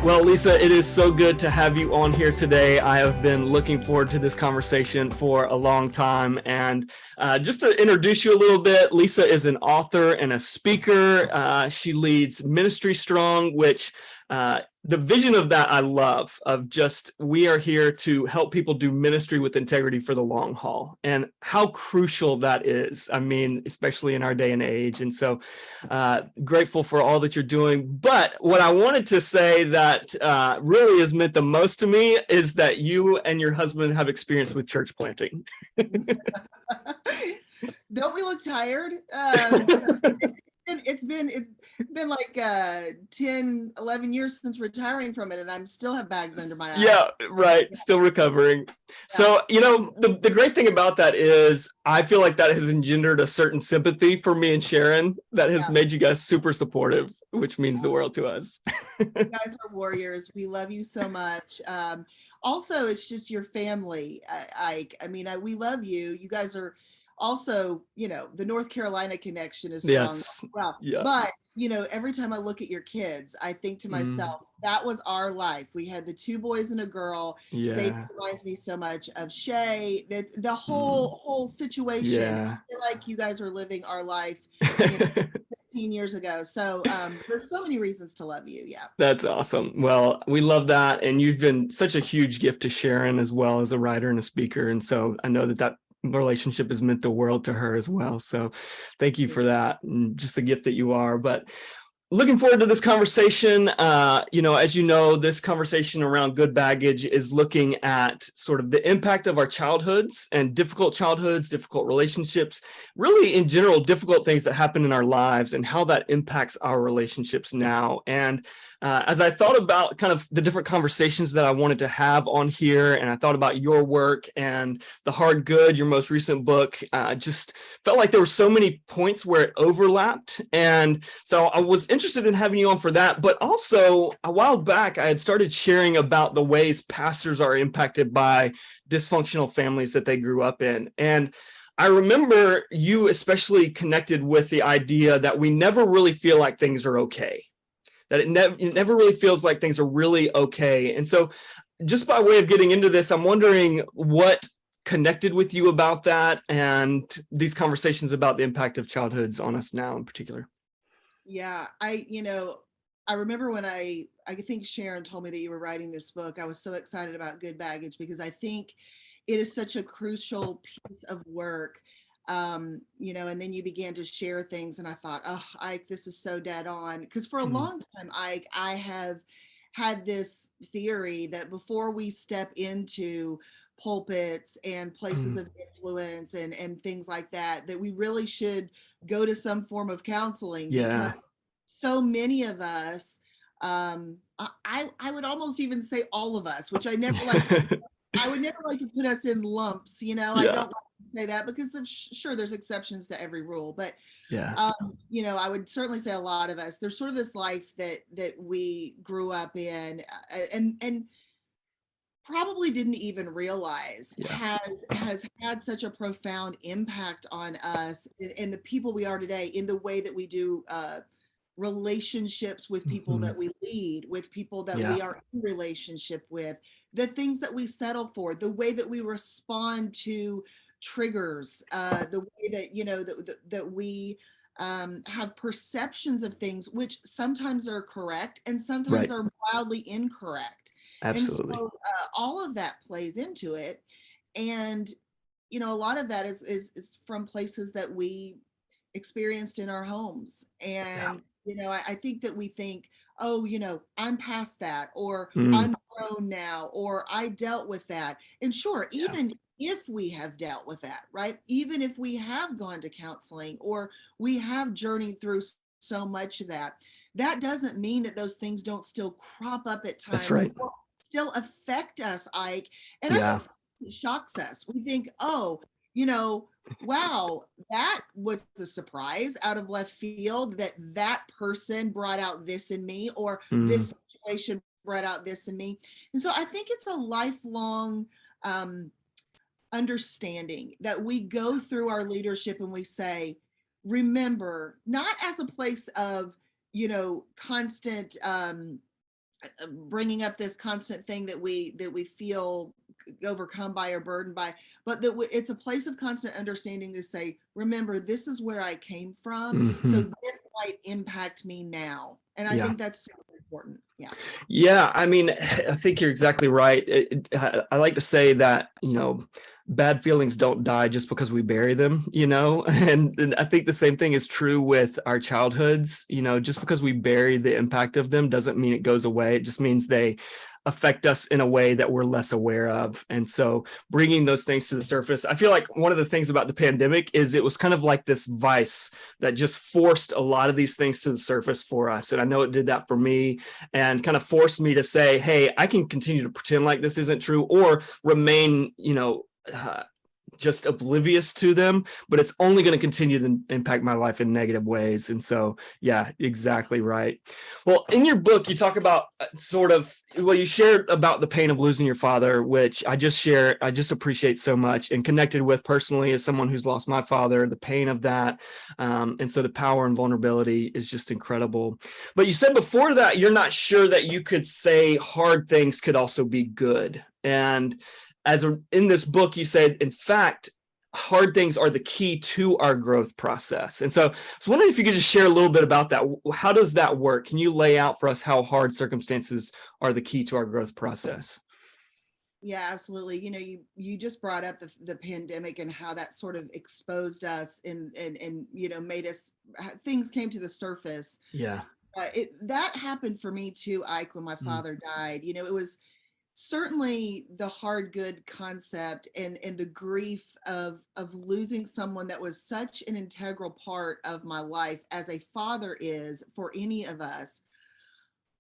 Well, Lisa, it is so good to have you on here today. I have been looking forward to this conversation for a long time. And just to introduce you a little bit, Lisa is an author and a speaker. She leads Ministry Strong, which the vision of that I love, of just we are here to help people do ministry with integrity for the long haul, and how crucial that is. I mean, especially in our day and age. And so grateful for all that you're doing. But what I wanted to say that really has meant the most to me is that you and your husband have experience with church planting. Don't we look tired? It's been like 10, 11 years since retiring from it, and I'm still have bags under my eyes. Yeah, right. Still recovering. So, the great thing about that is I feel like that has engendered a certain sympathy for me and Sharon that has made you guys super supportive, which means the world to us. You guys are warriors. We love you so much. Also, it's just your family. We love you. You guys are also, the North Carolina connection is strong. Yes. Well, yeah. But, every time I look at your kids, I think to myself, that was our life. We had the 2 boys and a girl. Yeah. Sadie reminds me so much of Shay. That the whole situation. Yeah. I feel like you guys are living our life 15 years ago. So there's so many reasons to love you. Yeah. That's awesome. Well, we love that. And you've been such a huge gift to Sharon as well as a writer and a speaker. And so I know that relationship has meant the world to her as well. So thank you for that, and just the gift that you are. But looking forward to this conversation. As you know, this conversation around good baggage is looking at sort of the impact of our childhoods and difficult relationships, really in general, difficult things that happen in our lives and how that impacts our relationships now. And as I thought about kind of the different conversations that I wanted to have on here, and I thought about your work and The Hard Good, your most recent book, just felt like there were so many points where it overlapped. And so I was interested in having you on for that. But also a while back, I had started sharing about the ways pastors are impacted by dysfunctional families that they grew up in. And I remember you especially connected with the idea that we never really feel like things are okay. That it never really feels like things are really okay. And so just by way of getting into this, I'm wondering what connected with you about that and these conversations about the impact of childhoods on us now in particular. Yeah, I remember when I think Sharon told me that you were writing this book. I was so excited about good baggage because I think it is such a crucial piece of work. And then you began to share things, and I thought, oh, Ike, this is so dead on. Because for a long time, Ike, I have had this theory that before we step into pulpits and places of influence and things like that, that we really should go to some form of counseling. Yeah. Because so many of us, I would almost even say all of us, which I never like. I would never like to put us in lumps, I don't like to say that because sure, there's exceptions to every rule, but I would certainly say a lot of us, there's sort of this life that we grew up in and probably didn't even realize has had such a profound impact on us and the people we are today in the way that we do relationships with people that we lead, with people that we are in relationship with, the things that we settle for, the way that we respond to triggers, the way that that we have perceptions of things which sometimes are correct and sometimes are wildly incorrect. Absolutely. And so all of that plays into it. And a lot of that is from places that we experienced in our homes. And I think that we think, oh, I'm past that, or I'm grown now, or I dealt with that. And sure, even if we have dealt with that, right? Even if we have gone to counseling or we have journeyed through so much of that, that doesn't mean that those things don't still crop up at times. That's right. Or still affect us, Ike. And I think it shocks us. We think, oh, wow, that was a surprise out of left field that person brought out this in me, or this situation brought out this in me. And so I think it's a lifelong understanding that we go through our leadership and we say, remember, not as a place of, constant bringing up this constant thing that we feel overcome by or burdened by, but that it's a place of constant understanding to say, remember, this is where I came from, so Mhm. this might impact me now. And I Yeah. think that's super important. Yeah. Yeah, I mean, I think you're exactly right. I like to say that, bad feelings don't die just because we bury them, and I think the same thing is true with our childhoods. Just because we bury the impact of them doesn't mean it goes away. It just means they affect us in a way that we're less aware of. And so bringing those things to the surface, I feel like one of the things about the pandemic is it was kind of like this vice that just forced a lot of these things to the surface for us. And I know it did that for me, and kind of forced me to say, hey, I can continue to pretend like this isn't true or remain, just oblivious to them, but it's only going to continue to impact my life in negative ways. And so, yeah, exactly right. Well, in your book, you talk about you shared about the pain of losing your father, which I just appreciate so much and connected with personally as someone who's lost my father, the pain of that. And so the power and vulnerability is just incredible. But you said before that, you're not sure that you could say hard things could also be good. And in this book, you said, in fact, hard things are the key to our growth process. And so I was wondering if you could just share a little bit about that. How does that work? Can you lay out for us how hard circumstances are the key to our growth process? Yeah, absolutely. You just brought up the pandemic and how that sort of exposed us and made us, things came to the surface. Yeah. That happened for me too, Ike, when my Mm, father died. It was certainly the hard good concept and the grief of losing someone that was such an integral part of my life as a father is for any of us.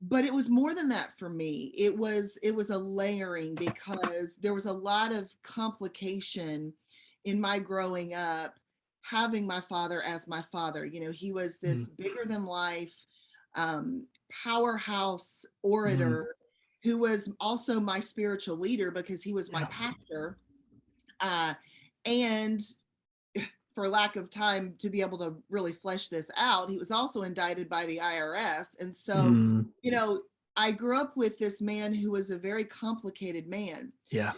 But it was more than that for me. It was a layering, because there was a lot of complication in my growing up having my father as my father. He was this mm, bigger than life, powerhouse mm, orator who was also my spiritual leader because he was my yeah. pastor. And for lack of time to be able to really flesh this out, he was also indicted by the IRS. And so, Mm, you know, I grew up with this man who was a very complicated man. yeah.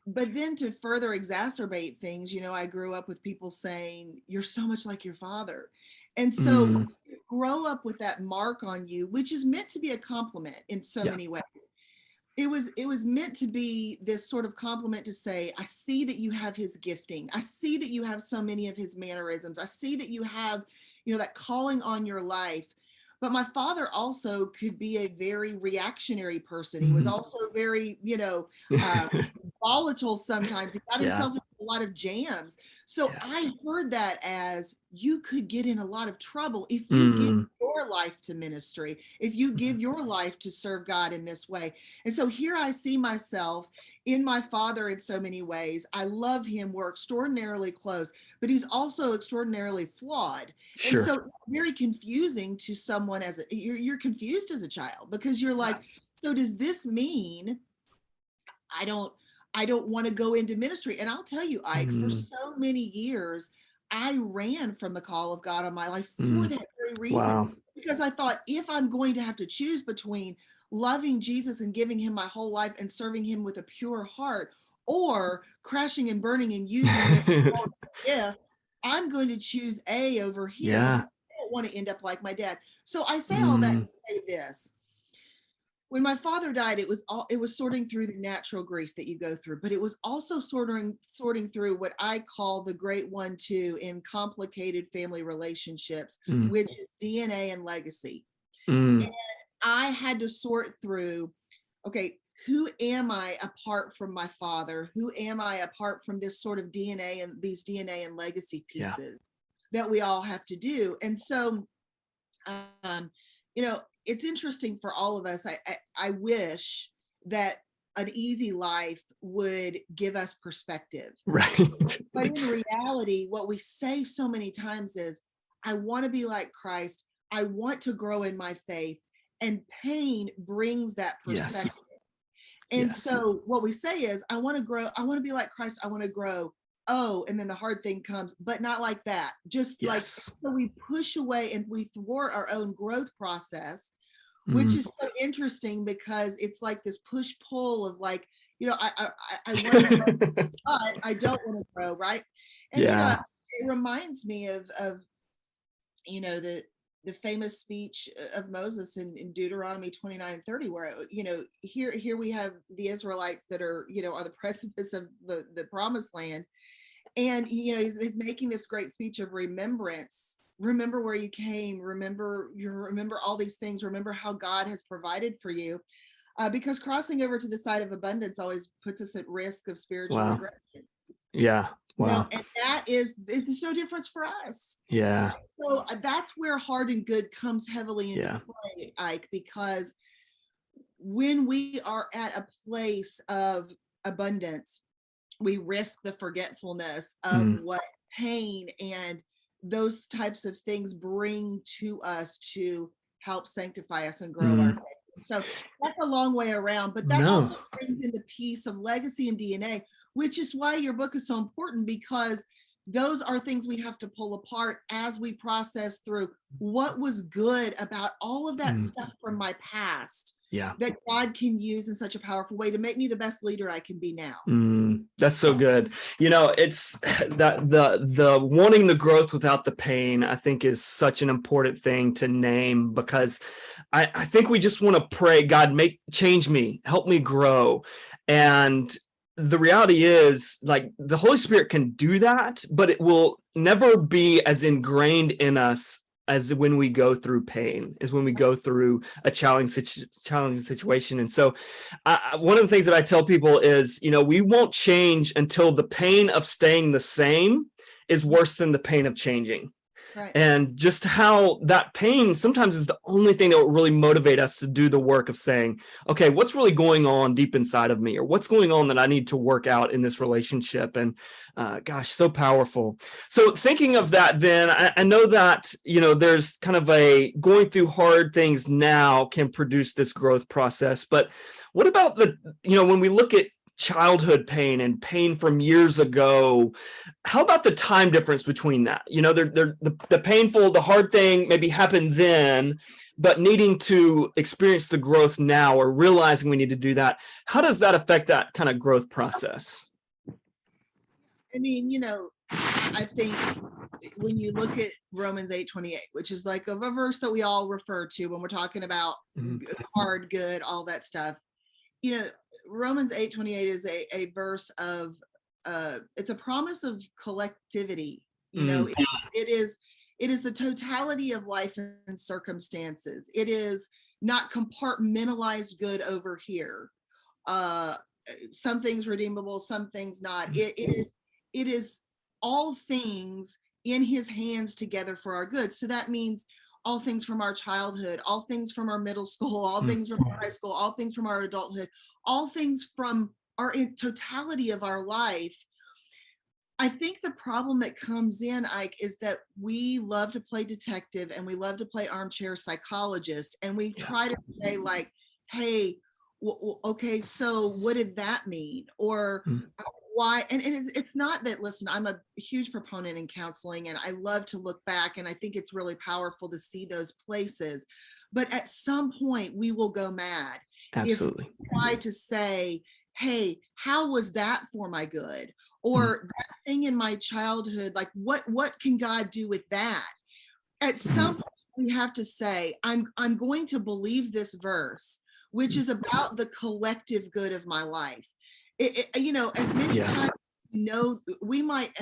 But then to further exacerbate things, I grew up with people saying, "You're so much like your father." And so Mm, grow up with that mark on you, which is meant to be a compliment in so yeah. many ways. It was meant to be this sort of compliment to say, I see that you have his gifting, I see that you have so many of his mannerisms, I see that you have that calling on your life. But my father also could be a very reactionary person. He was Mm. also very uh, volatile sometimes. He got Yeah. himself into a lot of jams. So Yeah. I heard that as, you could get in a lot of trouble if you give Mm, your life to ministry, if you mm, give your life to serve God in this way. And so here I see myself in my father in so many ways. I love him. We're extraordinarily close, but he's also extraordinarily flawed. And sure. so it's very confusing to someone you're confused as a child, because you're Yeah. like, so does this mean I don't I don't want to go into ministry? And I'll tell you, Ike, for Mm, so many years, I ran from the call of God on my life for mm, that very reason. wow. Because I thought, if I'm going to have to choose between loving Jesus and giving him my whole life and serving him with a pure heart, or crashing and burning and using him for a gift, I'm going to choose A over here, because Yeah. I don't want to end up like my dad. So I say all that Mm, to say this: when my father died, it was sorting through the natural grief that you go through, but it was also sorting through what I call the great 1-2 in complicated family relationships, mm, which is DNA and legacy. And mm, I had to sort through, okay, who am I apart from my father? Who am I apart from this sort of DNA and these DNA and legacy yeah. pieces that we all have to do? And so, um, it's interesting for all of us. I wish that an easy life would give us perspective. Right. But in reality, what we say so many times is, I want to be like Christ. I want to grow in my faith. And pain brings that Yes. perspective. And Yes. so what we say is, I want to grow. I want to be like Christ. I want to grow. Oh, and then the hard thing comes, but not like that. Just like, Yes. so we push away and we thwart our own growth process, which Mm. is so interesting because it's like this push pull of like, I want to grow, but I don't want to grow, right? And Yeah. it reminds me of the famous speech of Moses in Deuteronomy 29:30, where here we have the Israelites that are on the precipice of the promised land, and he's making this great speech of remembrance. Remember where you came. Remember all these things. Remember how God has provided for you, because crossing over to the side of abundance always puts us at risk of spiritual Wow. regression. Yeah. Wow. And that is, there's no difference for us. Yeah. So that's where hard and good comes heavily into Yeah. play, Ike, because when we are at a place of abundance, we risk the forgetfulness of what pain and those types of things bring to us to help sanctify us and grow our faith. So that's a long way around, but that also brings in the piece of legacy and DNA, which is why your book is so important, because those are things we have to pull apart as we process through what was good about all of that stuff from my past. Yeah. That God can use in such a powerful way to make me the best leader I can be now. That's so good. It's that the wanting the growth without the pain, I think, is such an important thing to name, because I think we just want to pray, God, change me, help me grow. And the reality is, like, the Holy Spirit can do that, but it will never be as ingrained in us as when we go through pain, is when we go through a challenging situation. And so one of the things that I tell people is, we won't change until the pain of staying the same is worse than the pain of changing. Right. And just how that pain sometimes is the only thing that will really motivate us to do the work of saying, okay, what's really going on deep inside of me, or what's going on that I need to work out in this relationship? And gosh, so powerful. So thinking of that, then I know that, there's kind of a going through hard things now can produce this growth process. But what about when we look at childhood pain and pain from years ago, how about the time difference between that? The painful, the hard thing maybe happened then, but needing to experience the growth now, or realizing we need to do that. How does that affect that kind of growth process? I mean, I think when you look at Romans 8:28, which is like a verse that we all refer to when we're talking about hard, good, all that stuff, Romans 8:28 is a verse of it's a promise of collectivity. It is the totality of life and circumstances. It is not compartmentalized good over here. Some things redeemable, some things not. It is all things in his hands together for our good. So that means all things from our childhood, all things from our middle school, all things from our high school, all things from our adulthood, all things from our totality of our life. I think the problem that comes in, Ike, is that we love to play detective and we love to play armchair psychologist, and we try to say, like, hey, okay, so what did that mean? Or why? And it's not that, listen, I'm a huge proponent in counseling and I love to look back, and I think it's really powerful to see those places. But at some point we will go mad. Absolutely. If we try to say, hey, how was that for my good? Or that thing in my childhood, like what can God do with that? At some point we have to say, I'm going to believe this verse, which is about the collective good of my life. As many times, we might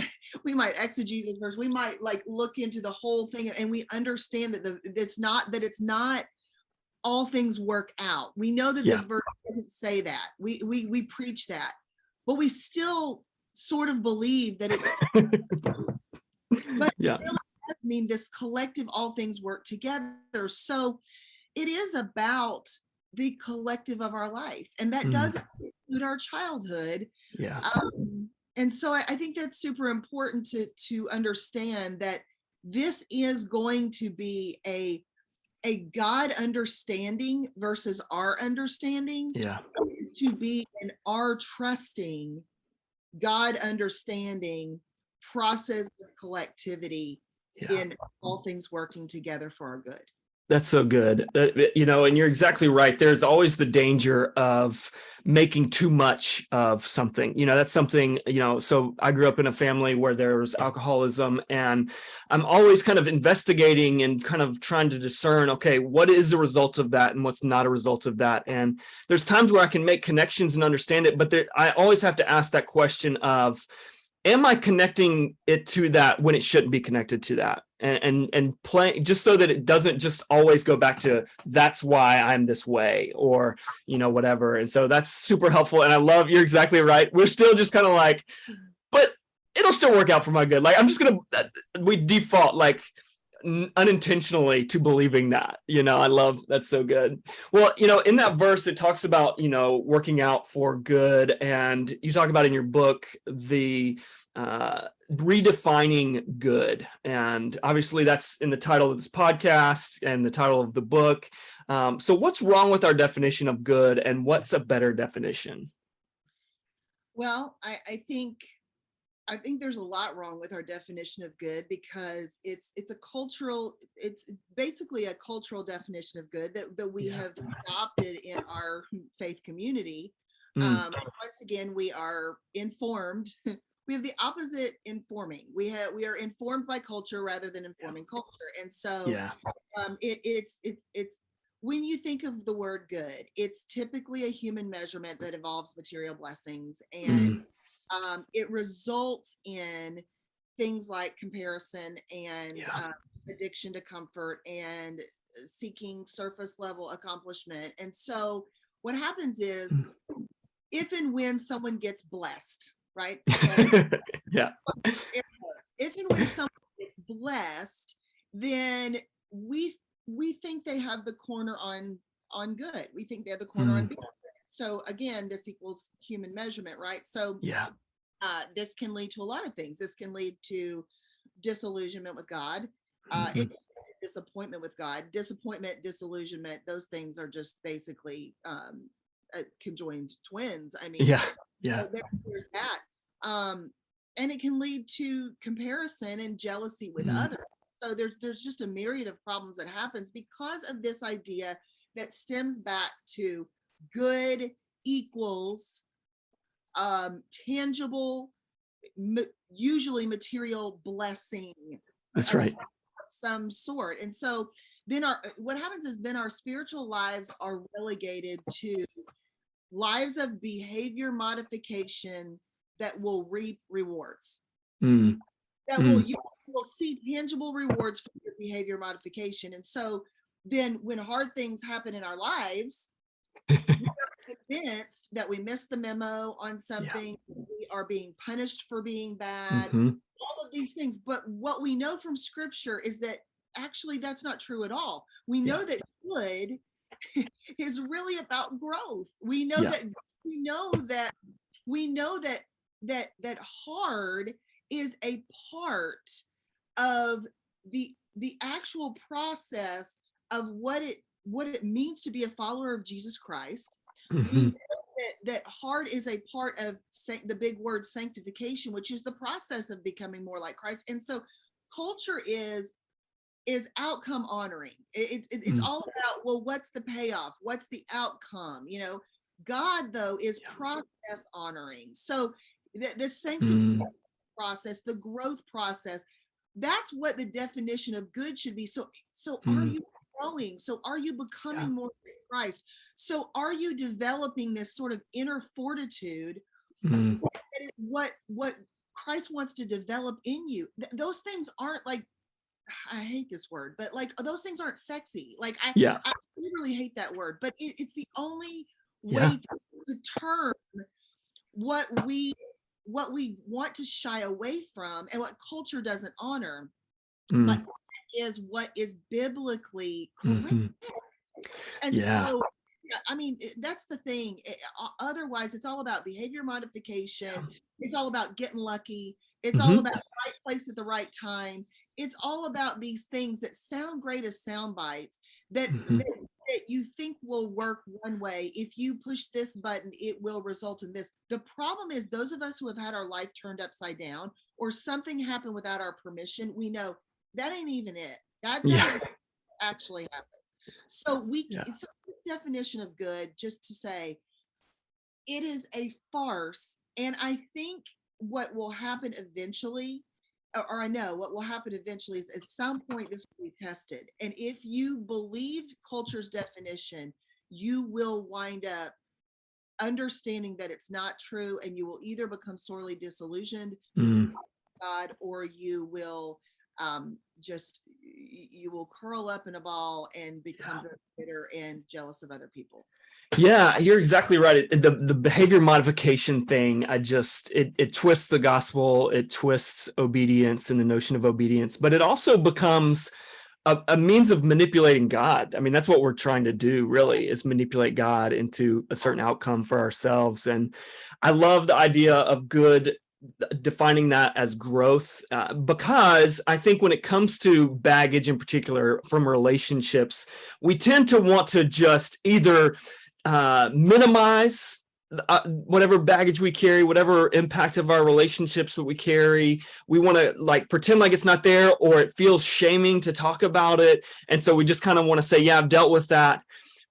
exegete this verse, we might like look into the whole thing, and we understand that it's not all things work out. We know that the verse doesn't say that. We preach that, but we still sort of believe that it but it really does mean this collective, all things work together. So it is about the collective of our life, and that does include our childhood. And so I think that's super important to understand that this is going to be a God understanding versus our understanding, to be an our trusting, God understanding process of collectivity in all things working together for our good. That's so good. And you're exactly right. There's always the danger of making too much of something. That's something, so I grew up in a family where there was alcoholism, and I'm always kind of investigating and kind of trying to discern, okay, what is the result of that and what's not a result of that? And there's times where I can make connections and understand it, but I always have to ask that question of, am I connecting it to that when it shouldn't be connected to that? And play, just so that it doesn't just always go back to that's why I'm this way, or whatever. And so that's super helpful. And I love, you're exactly right. We're still just kind of like, but it'll still work out for my good. Like, I'm just gonna, we default like unintentionally to believing that. I love, that's so good. Well, in that verse it talks about working out for good, and you talk about in your book the redefining good, and obviously that's in the title of this podcast and the title of the book. So what's wrong with our definition of good, and what's a better definition? Well, I think there's a lot wrong with our definition of good, because it's basically a cultural definition of good that we have adopted in our faith community. Once again, we are informed. We have the opposite informing. We are informed by culture rather than informing culture. And so it's when you think of the word good, it's typically a human measurement that involves material blessings, and it results in things like comparison and addiction to comfort and seeking surface level accomplishment. And so what happens is, if and when someone gets blessed, right? Yeah. If and when someone gets blessed, then we think they have the corner on good. We think they have the corner on good. So again, this equals human measurement, right? So this can lead to a lot of things. This can lead to disillusionment with God. It disappointment with God. Disappointment, disillusionment, those things are just basically conjoined twins. I mean, so there's that. And it can lead to comparison and jealousy with others. So there's just a myriad of problems that happens because of this idea that stems back to good equals tangible, usually material blessing. That's right. Some sort. And so then what happens is then our spiritual lives are relegated to lives of behavior modification that will reap rewards. That you will see tangible rewards for your behavior modification. And so then when hard things happen in our lives, we're convinced that we missed the memo on something. We are being punished for being bad, all of these things. But what we know from scripture is that actually that's not true at all. We know that good is really about growth. We know that hard is a part of the actual process of what it means to be a follower of Jesus Christ. We know that hard is a part of the big word sanctification, which is the process of becoming more like Christ. And so culture is outcome honoring. It's all about, well, what's the payoff? What's the outcome? God, though, is process honoring. So the sanctification process, the growth process, that's what the definition of good should be. So are you growing? So are you becoming more like Christ? So are you developing this sort of inner fortitude? That is what Christ wants to develop in you. Those things aren't like, I hate this word, but like those things aren't sexy. Like I really hate that word, but it's the only way to term what we want to shy away from and what culture doesn't honor, but is what is biblically correct. And so, I mean, that's the thing. Otherwise, it's all about behavior modification. It's all about getting lucky. It's all about the right place at the right time. It's all about these things that sound great as sound bites that you think will work one way. If you push this button, it will result in this. The problem is those of us who have had our life turned upside down or something happened without our permission, we know that ain't even it. That actually happens. So Yeah. so this definition of good, just to say, it is a farce. And I think what will happen eventually, or I know what will happen eventually, is at some point this will be tested. And if you believe culture's definition, you will wind up understanding that it's not true, and you will either become sorely disillusioned, Mm. God, or you will just you will curl up in a ball and become very bitter and jealous of other people. Yeah, you're exactly right. The behavior modification thing, it twists the gospel, it twists obedience and the notion of obedience, but it also becomes a means of manipulating God. I mean, that's what we're trying to do, really, is manipulate God into a certain outcome for ourselves. And I love the idea of good, defining that as growth, because I think when it comes to baggage in particular from relationships, we tend to want to just either minimize whatever baggage we carry, whatever impact of our relationships that we carry. We want to like pretend like it's not there, or it feels shaming to talk about it. And so we just kind of want to say, yeah, I've dealt with that.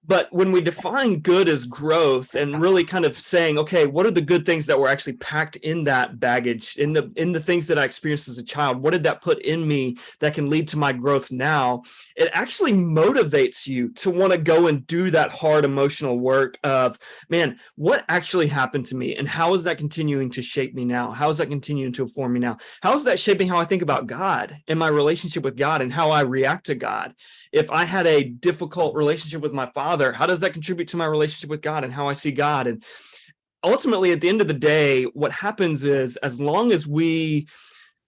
But when we define good as growth and really kind of saying, okay, what are the good things that were actually packed in that baggage, in the things that I experienced as a child? What did that put in me that can lead to my growth now? It actually motivates you to want to go and do that hard emotional work of, man, what actually happened to me? And how is that continuing to shape me now? How is that continuing to inform me now? How is that shaping how I think about God and my relationship with God and how I react to God? If I had a difficult relationship with my father, how does that contribute to my relationship with God and how I see God? And ultimately, at the end of the day, what happens is, as long as we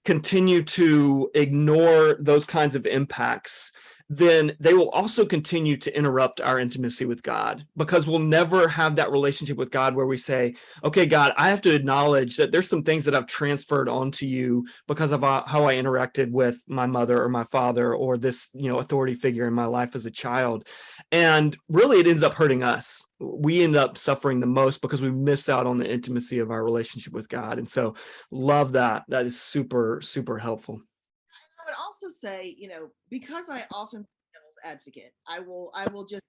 continue to ignore those kinds of impacts, then they will also continue to interrupt our intimacy with God, because we'll never have that relationship with God where we say, okay, God, I have to acknowledge that there's some things that I've transferred onto you because of how I interacted with my mother or my father or this, authority figure in my life as a child. And really, it ends up hurting us. We end up suffering the most because we miss out on the intimacy of our relationship with God. And so love that. That is super, super helpful. I would also say, because I often play devil's advocate, I will just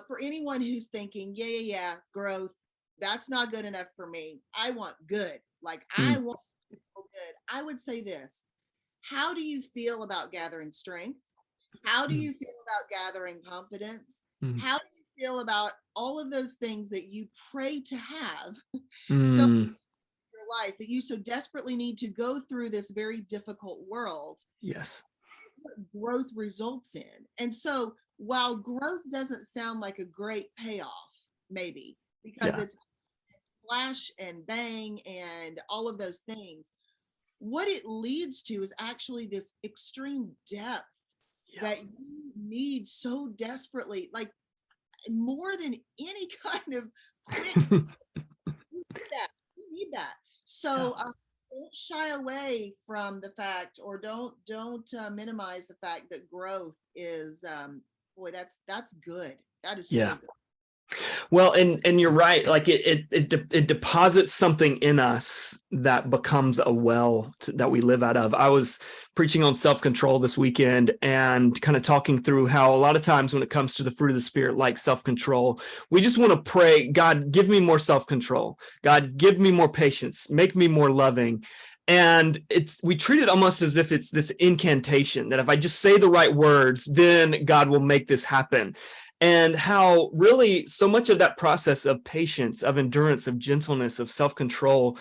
for anyone who's thinking, yeah, growth, that's not good enough for me. I want good. Like I Mm, want to feel good. I would say this. How do you feel about gathering strength? How do mm, you feel about gathering confidence? mm, How do you feel about all of those things that you pray to have so mm. your life, that you so desperately need to go through this very difficult world? Yes. Growth results in. And so while growth doesn't sound like a great payoff, maybe because Yeah. it's flash and bang and all of those things, what it leads to is actually this extreme depth Yeah. that you need so desperately, like more than any kind of quick. You need that. You need that. Yeah. So don't shy away from the fact, or don't minimize the fact that growth is boy, that's good. That is so Yeah. good. Well, and you're right. Like it deposits something in us that becomes a well that we live out of. I was preaching on self-control this weekend and kind of talking through how a lot of times when it comes to the fruit of the spirit, like self-control, we just want to pray, God, give me more self-control. God, give me more patience. Make me more loving. And we treat it almost as if it's this incantation that if I just say the right words, then God will make this happen. And how really so much of that process of patience, of endurance, of gentleness, of self-control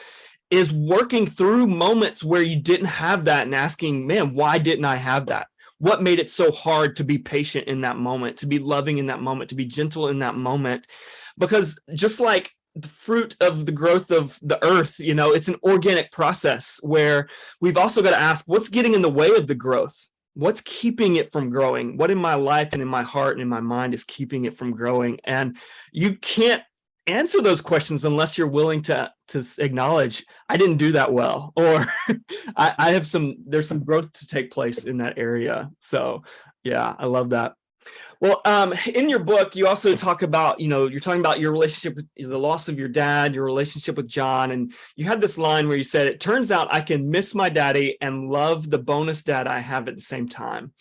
is working through moments where you didn't have that and asking, man, why didn't I have that? What made it so hard to be patient in that moment, to be loving in that moment, to be gentle in that moment? Because just like the fruit of the growth of the earth, it's an organic process where we've also got to ask, what's getting in the way of the growth? What's keeping it from growing? What in my life and in my heart and in my mind is keeping it from growing? And you can't answer those questions unless you're willing to acknowledge I didn't do that well, or there's some growth to take place in that area. So yeah, I love that. Well, in your book, you also talk about, you're talking about your relationship with the loss of your dad, your relationship with John. And you had this line where you said, it turns out I can miss my daddy and love the bonus dad I have at the same time.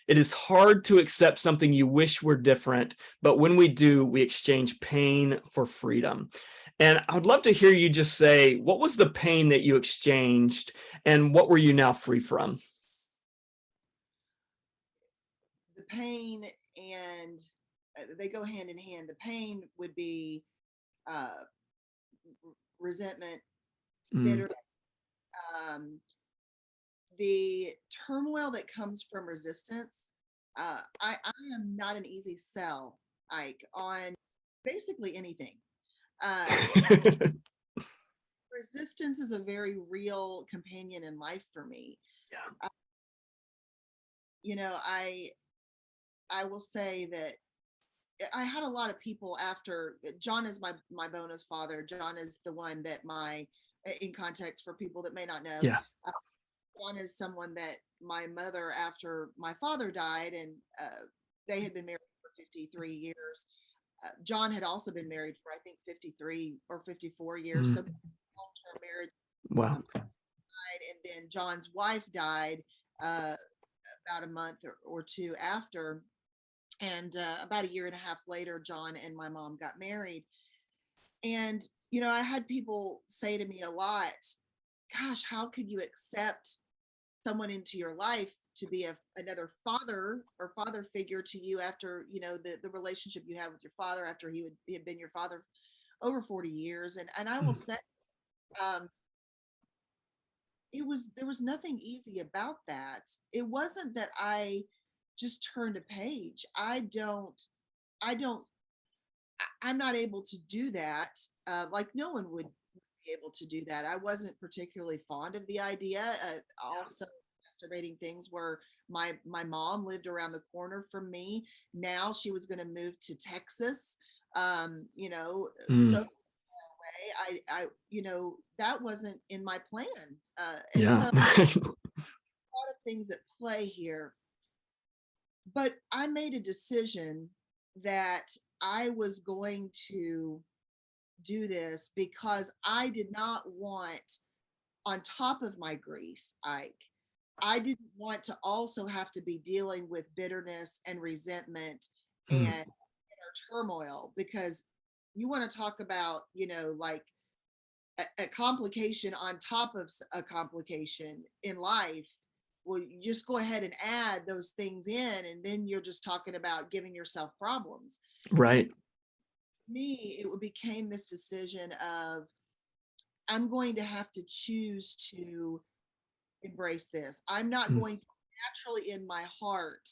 It is hard to accept something you wish were different, but when we do, we exchange pain for freedom. And I would love to hear you just say, what was the pain that you exchanged and what were you now free from? The pain and they go hand in hand. The pain would be uh, resentment, Mm. bitterness, um, the turmoil that comes from resistance. I am not an easy sell, Ike, on basically anything. So resistance is a very real companion in life for me. Yeah. Uh, you know, I will say that I had a lot of people after John is my bonus father. John is the one that in context for people that may not know. Yeah. Uh, John is someone that my mother, after my father died, and they had been married for 53 years. John had also been married for, I think, 53 or 54 years. So Mm. long-term marriage. Wow. Died, and then John's wife died uh, about a month or two after. And about a year and a half later, John and my mom got married. And, I had people say to me a lot, gosh, how could you accept someone into your life to be another father or father figure to you after, the relationship you have with your father after he had been your father over 40 years. And I will Mm. say, um, there was nothing easy about that. It wasn't that I just turned a page. I'm not able to do that. Like no one would be able to do that. I wasn't particularly fond of the idea. Also, masturbating things where my mom lived around the corner from me. Now she was going to move to Texas. So Mm. that wasn't in my plan. And so Yeah. a lot of things at play here. But I made a decision that I was going to do this because I did not want, on top of my grief, I didn't want to also have to be dealing with bitterness and resentment Mm. and inner turmoil, because you want to talk about, like a complication on top of a complication in life. Well, you just go ahead and add those things in, and then you're just talking about giving yourself problems. So Right. me, became this decision of, I'm going to have to choose to embrace this. I'm not Mm. going to naturally in my heart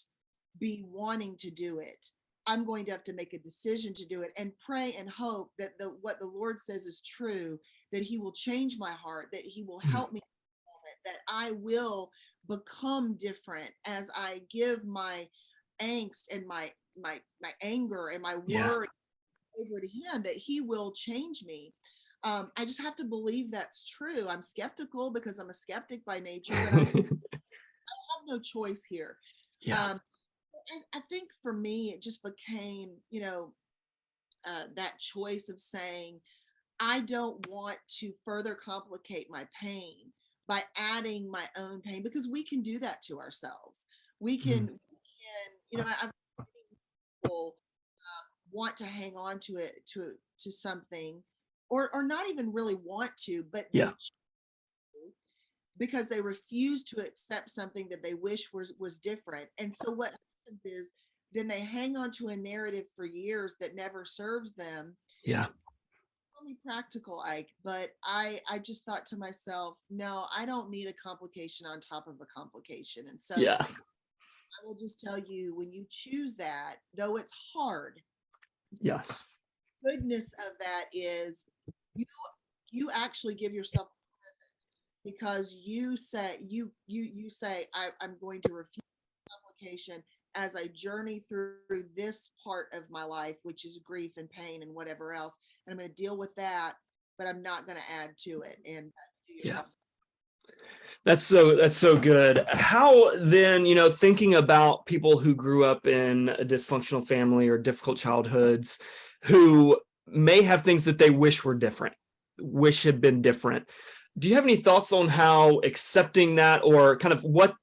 be wanting to do it. I'm going to have to make a decision to do it and pray and hope that what the Lord says is true, that he will change my heart, that he will Mm. help me, that I will become different as I give my angst and my anger and my Yeah. worry over to him, that he will change me. I just have to believe that's true. I'm skeptical because I'm a skeptic by nature, but I have no choice here. Yeah. Um, I think for me, it just became, that choice of saying, I don't want to further complicate my pain by adding my own pain, because we can do that to ourselves. Mm. I've people want to hang on to it, to something, or not even really want to, but Yeah. because they refuse to accept something that they wish was different. And so what happens is, then they hang on to a narrative for years that never serves them. Yeah. Only practical, Ike, but I just thought to myself, no, I don't need a complication on top of a complication. And so Yeah. I will just tell you, when you choose that, though it's hard, Yes. goodness of that is, you you actually give yourself a present, because you say, I'm going to refuse complication as I journey through this part of my life, which is grief and pain and whatever else, and I'm going to deal with that, but I'm not going to add to it. And do Yeah. yourself. That's so good. How then, thinking about people who grew up in a dysfunctional family or difficult childhoods, who may have things that they wish were different, wish had been different. Do you have any thoughts on how accepting that, or kind of what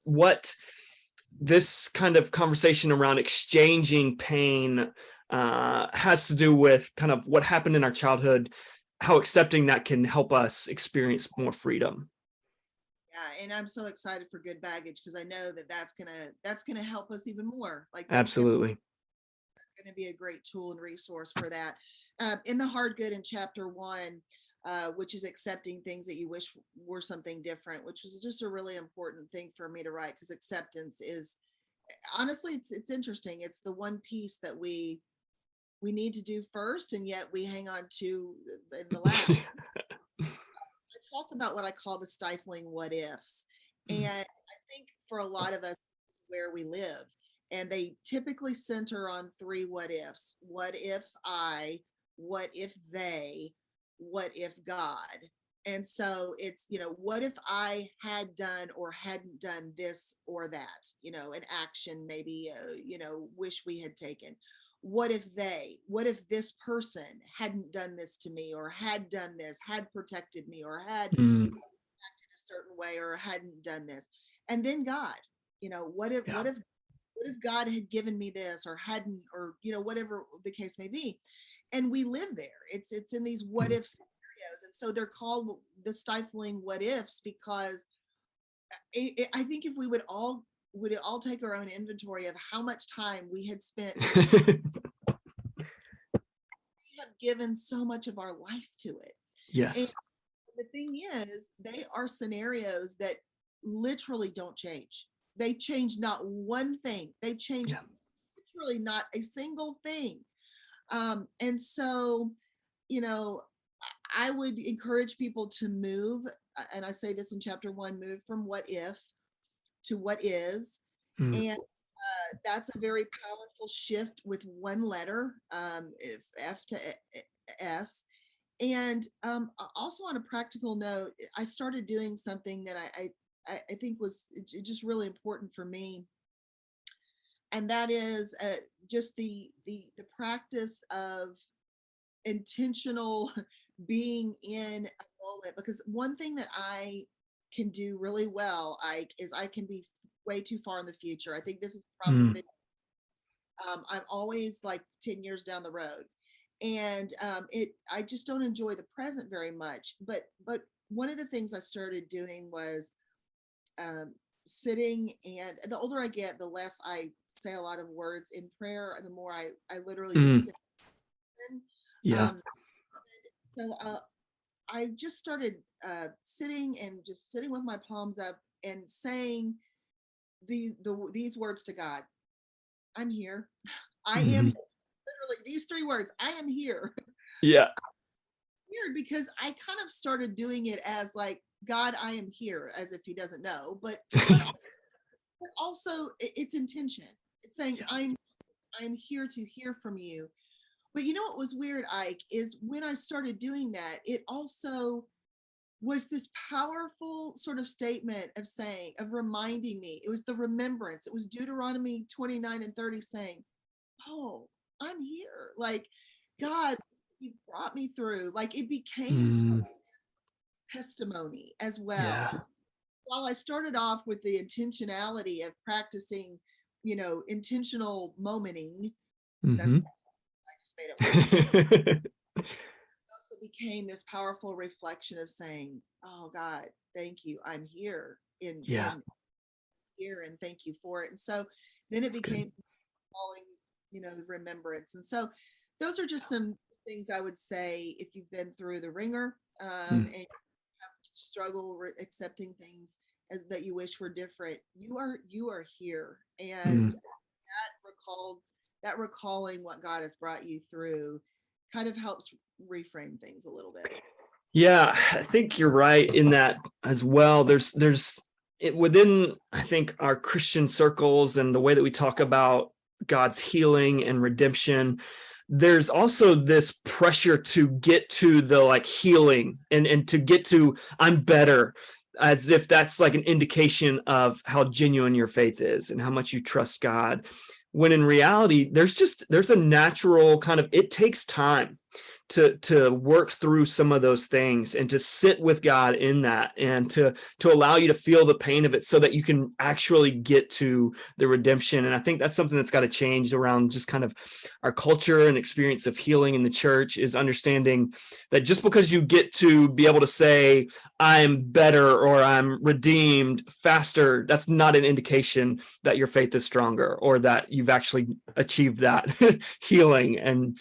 this kind of conversation around exchanging pain has to do with kind of what happened in our childhood, how accepting that can help us experience more freedom. Yeah, and I'm so excited for good baggage because I know that that's gonna help us even more. Like that's Absolutely. gonna be a great tool and resource for that. In the hard good in chapter 1, which is accepting things that you wish were something different, which was just a really important thing for me to write because acceptance is honestly it's interesting. It's the one piece that we need to do first, and yet we hang on to in the last. I talk about what I call the stifling what ifs. And I think for a lot of us, where we live, and they typically center on 3 what ifs. What if I, what if they, what if God? And so it's, what if I had done or hadn't done this or that, an action maybe, wish we had taken. What if this person hadn't done this to me or had done this, had protected me or had Mm, acted a certain way or hadn't done this? And then God, what if, yeah. what if God had given me this or hadn't, or, whatever the case may be. And we live there. It's in these what if scenarios. And so they're called the stifling what ifs because I think if we would all take our own inventory of how much time we had spent have given so much of our life to it. And Yes. the thing is, they are scenarios that literally don't change. They change not one thing. They change Yeah. literally not a single thing. And so, you know, I would encourage people to move, and I say this in chapter 1, move from what if to what is. Mm, And that's a very powerful shift with one letter, if F to S. And also on a practical note, I started doing something that I think was just really important for me, and that is just the practice of intentional being in a moment. Because one thing that I can do really well, is I can be way too far in the future. I think this is a problem mm, with I'm always like 10 years down the road. And I just don't enjoy the present very much. But one of the things I started doing was um, sitting, and the older I get, the less I say a lot of words in prayer, and the more I literally just mm, sit in. yeah. Um, so I just started sitting and just sitting with my palms up and saying these words to God. I'm here. I am Mhm. literally these 3 words. I am here. Yeah. Weird because I kind of started doing it as like, God, I am here, as if he doesn't know, but also it's intention. It's saying Yeah. I'm here to hear from you. But you know what was weird, Ike, is when I started doing that, it also was this powerful sort of statement of reminding me. It was the remembrance. It was Deuteronomy 29 and 30 saying, oh, I'm here. Like, God, you brought me through. Like, it became Mm, testimony as yeah. well. While I started off with the intentionality of practicing, intentional momenting, that's, Hmm. I just made up words. It also became this powerful reflection of saying, oh God, thank you. I'm here Yeah. in here, and thank you for it. And so then it That's good. became calling, the remembrance. And so those are just some things I would say if you've been through the ringer, Mm, and struggle accepting things as that you wish were different. You are here, and mm. that recalling what God has brought you through kind of helps reframe things a little bit. Yeah, I think you're right in that as well. There's it within, I think, our Christian circles and the way that we talk about God's healing and redemption. There's also this pressure to get to the like healing and to get to I'm better, as if that's like an indication of how genuine your faith is and how much you trust God. When in reality, there's a natural kind of, it takes time to work through some of those things and to sit with God in that, and to allow you to feel the pain of it so that you can actually get to the redemption. And I think that's something that's got to change around just kind of our culture and experience of healing in the church, is understanding that just because you get to be able to say I'm better or I'm redeemed faster, that's not an indication that your faith is stronger or that you've actually achieved that healing.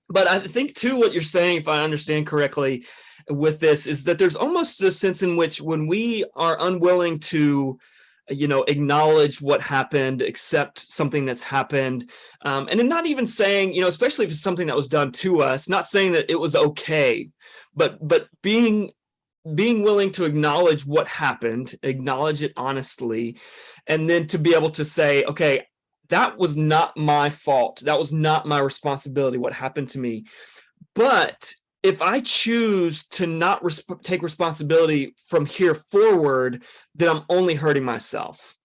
But I think too, what you're saying, if I understand correctly with this, is that there's almost a sense in which when we are unwilling to, acknowledge what happened, accept something that's happened, and then not even saying, especially if it's something that was done to us, not saying that it was okay, but being willing to acknowledge what happened, acknowledge it honestly, and then to be able to say, okay, that was not my fault. That was not my responsibility, what happened to me. But if I choose to not take responsibility from here forward, then I'm only hurting myself.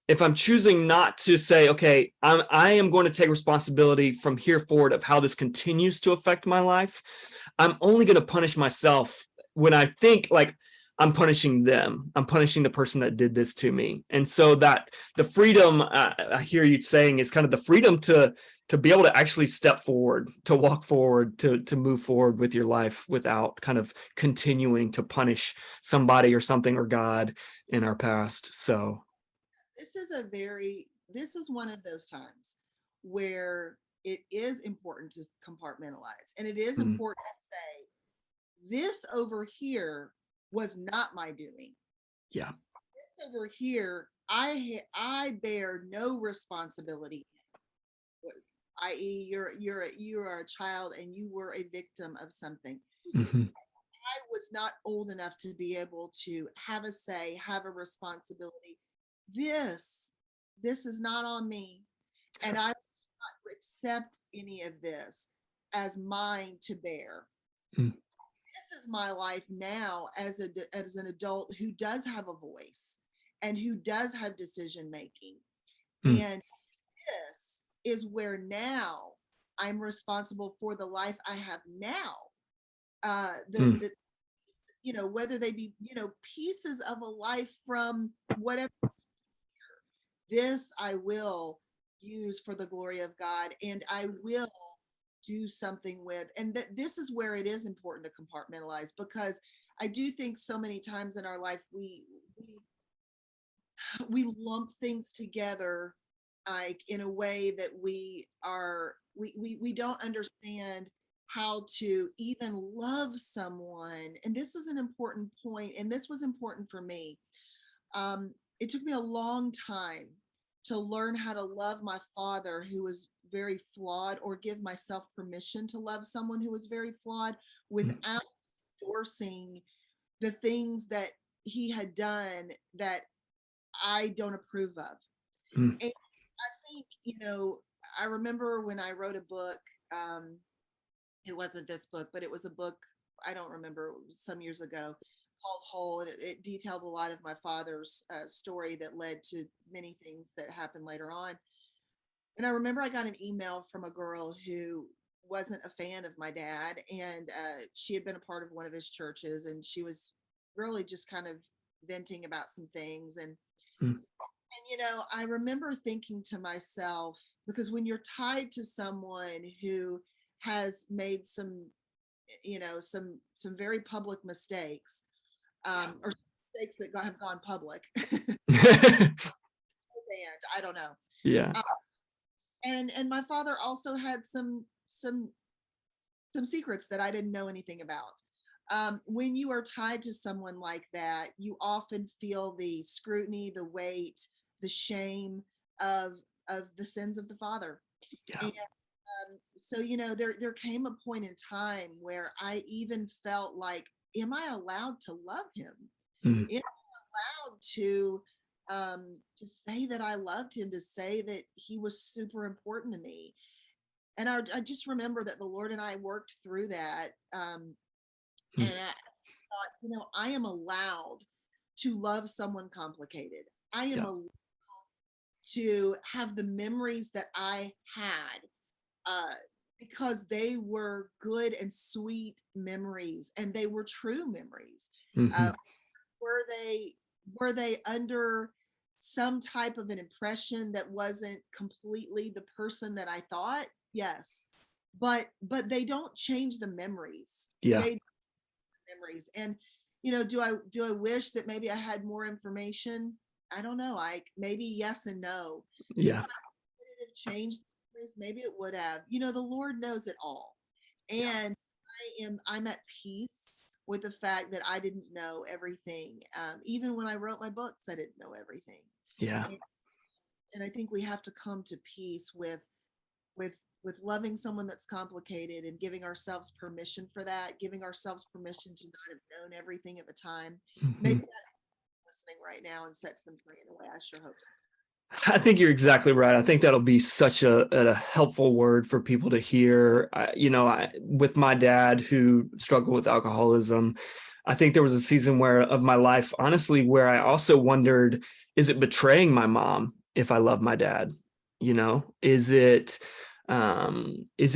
If I'm choosing not to say, okay, I am going to take responsibility from here forward of how this continues to affect my life, I'm only going to punish myself when I think like I'm punishing them. I'm punishing the person that did this to me. And so that the freedom I hear you saying is kind of the freedom to be able to actually step forward, to walk forward, to move forward with your life without kind of continuing to punish somebody or something or God in our past. So this is one of those times where it is important to compartmentalize, and it is important to say, this over here was not my doing. Yeah. This over here, I bear no responsibility, i.e., you are a child and you were a victim of something. Mm-hmm. I was not old enough to be able to have a say, have a responsibility. This is not on me, and I will not accept any of this as mine to bear. Mm. This is my life now as an adult who does have a voice and who does have decision making. Mm. And this is where now I'm responsible for the life I have now. The whether they be, pieces of a life from whatever, this I will use for the glory of God, and I will do something with. And this is where it is important to compartmentalize, because I do think so many times in our life we lump things together, like in a way that we don't understand how to even love someone. And this is an important point, and this was important for me. It took me a long time to learn how to love my father, who was very flawed, or give myself permission to love someone who was very flawed without endorsing the things that he had done that I don't approve of. Mm. And I think, I remember when I wrote a book, it wasn't this book, but it was a book, I don't remember, some years ago, called Whole. And it detailed a lot of my father's story that led to many things that happened later on. And I remember I got an email from a girl who wasn't a fan of my dad, and she had been a part of one of his churches, and she was really just kind of venting about some things. And I remember thinking to myself, because when you're tied to someone who has made some very public mistakes, or mistakes that have gone public, and I don't know. Yeah. And my father also had some secrets that I didn't know anything about. When you are tied to someone like that, you often feel the scrutiny, the weight, the shame of the sins of the father. Yeah. And so there came a point in time where I even felt like, am I allowed to love him? Mm. Am I allowed to say that I loved him, to say that he was super important to me? And I just remember that the Lord and I worked through that. And I thought, I am allowed to love someone complicated. I am allowed to have the memories that I had because they were good and sweet memories, and they were true memories. Hmm. Uh, were they were they under some type of an impression that wasn't completely the person that I thought? Yes. But they don't change the memories. Yeah. They memories. And do I wish that maybe I had more information? I don't know. I maybe yes and no. If Yeah. it have changed memories, maybe it would have. The Lord knows it all. Yeah. And I'm at peace with the fact that I didn't know everything. Even when I wrote my books, I didn't know everything. Yeah. And, and I think we have to come to peace with with loving someone that's complicated and giving ourselves permission for that, giving ourselves permission to not have known everything at the time. Hmm. Maybe that's listening right now and sets them free in a way. I sure hope so. I think you're exactly right. I think that'll be such a helpful word for people to hear. With my dad who struggled with alcoholism, I think there was a season of my life, honestly, where I also wondered, is it betraying my mom if I love my dad? Is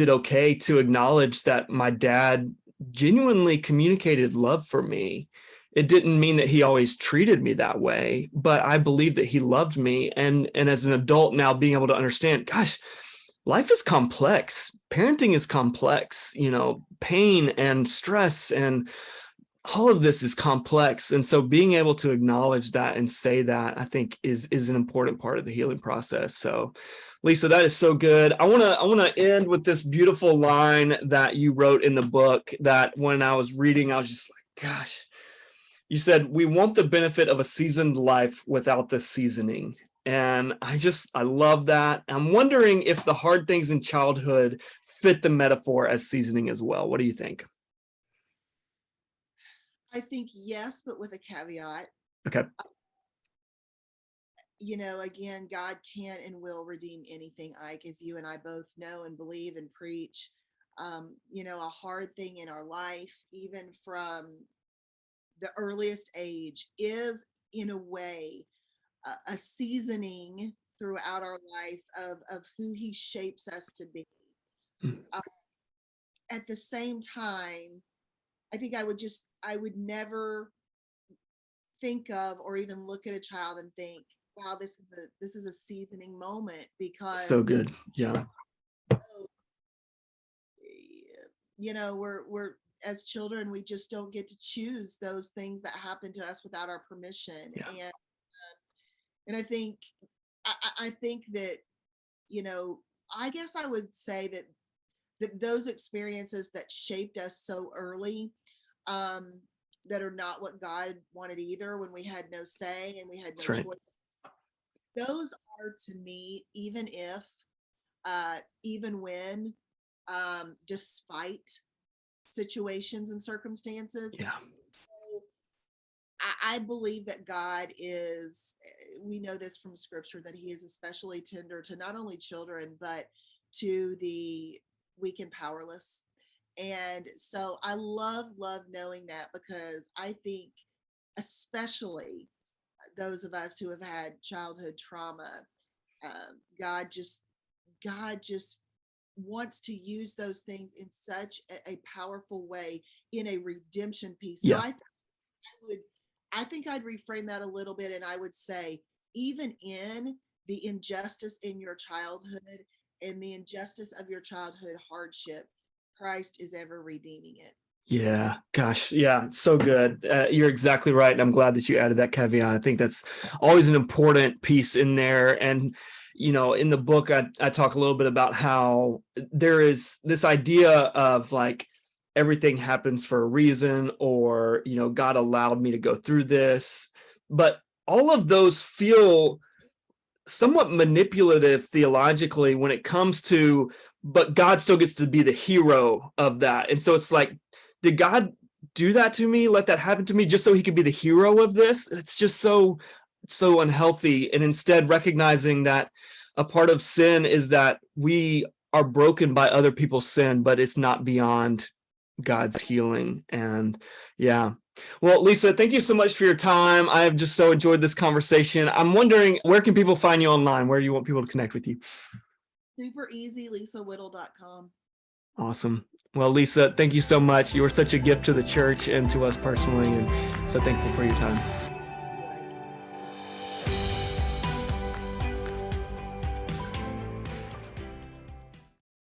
it okay to acknowledge that my dad genuinely communicated love for me? It didn't mean that he always treated me that way, but I believe that he loved me. And as an adult now, being able to understand, gosh, life is complex. Parenting is complex, pain and stress and all of this is complex. And so being able to acknowledge that and say that, I think is an important part of the healing process. So Lisa, that is so good. I want to end with this beautiful line that you wrote in the book that when I was reading, I was just like, gosh, you said, we want the benefit of a seasoned life without the seasoning. And I love that. I'm wondering if the hard things in childhood fit the metaphor as seasoning as well. What do you think? I think yes, but with a caveat. Okay. Again, God can and will redeem anything, Ike, as you and I both know and believe and preach. A hard thing in our life, even from the earliest age, is in a way a seasoning throughout our life of who he shapes us to be. Mm. Uh, at the same time, I think I would never think of or even look at a child and think, wow, this is a seasoning moment, So because good. Yeah. oh, we're as children, we just don't get to choose those things that happen to us without our permission. Yeah. And I think that, you know, I guess I would say that those experiences that shaped us so early, um, that are not what God wanted either, when we had no say and we had no That's right. choice. Those are, to me, even when, despite situations and circumstances, Yeah. I believe that God is, we know this from scripture, that he is especially tender to not only children, but to the weak and powerless. And so I love knowing that, because I think, especially those of us who have had childhood trauma, uh, God just, God just wants to use those things in such a powerful way in a redemption piece. So Yeah. would I think I'd reframe that a little bit, and I would say, even in the injustice in your childhood and the injustice of your childhood hardship, Christ is ever redeeming it. Yeah, gosh, yeah, so good. You're exactly right. And I'm glad that you added that caveat. I think that's always an important piece in there. And, in the book, I talk a little bit about how there is this idea of like everything happens for a reason, or, God allowed me to go through this. But all of those feel somewhat manipulative theologically when it comes to, but God still gets to be the hero of that. And so it's like, did God do that to me, let that happen to me just so he could be the hero of this? It's just so unhealthy. And instead recognizing that a part of sin is that we are broken by other people's sin, but it's not beyond God's healing. And yeah. Well, Lisa, thank you so much for your time. I have just so enjoyed this conversation. I'm wondering, where can people find you online? Where you want people to connect with you? Super easy, lisawhittle.com. Awesome. Well, Lisa, thank you so much. You were such a gift to the church and to us personally, and so thankful for your time.